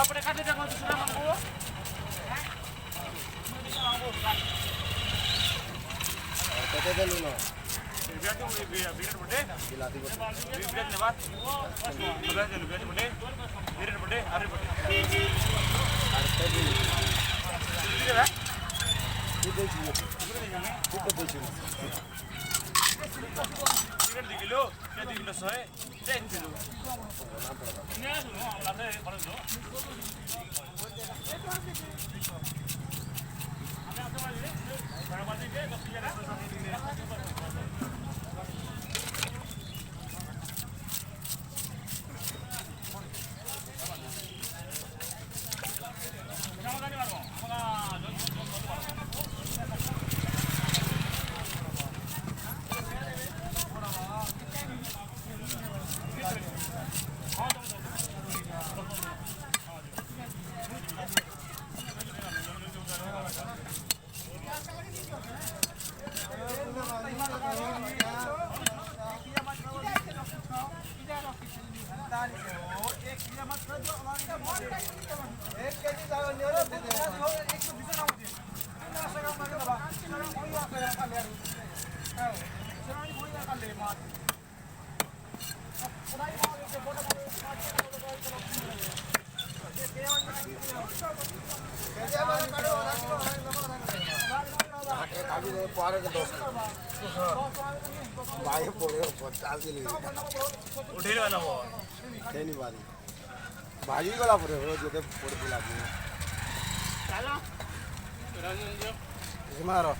अपने खाते जाओ दूसरा मांगो कते देलु न बिराट बटे बिलाती को बिराट ने बात बिराट ने बटे बिराट बटे अरे बटे आरते भी ठीक है कितने चाहिए कितने चाहिए बिराट 2 किलो क्या 2 किलो 100 3 किलो नहीं सुनो हमरा से पड़ दो हमें आपसे बड़ा बात है कि 10 किलो पारे के दोस्त भाई पोड़े पचास के लिए उठे वाला वो थे नहीं बारी भाजी वाला पोड़े हो जो ते पोड़े पिला दिए चलो राजन जी मारो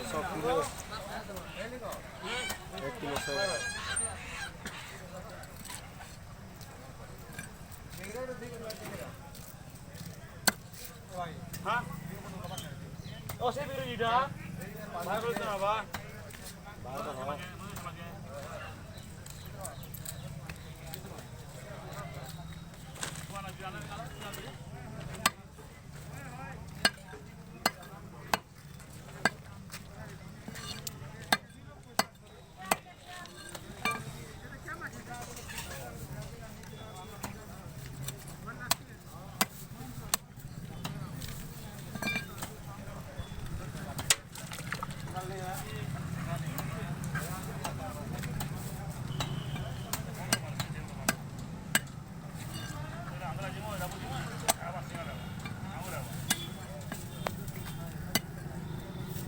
100 किलो 1 किलो 100 हाँ ओ से बिरु जीडा बाहर बोलते ना बा बाहर तो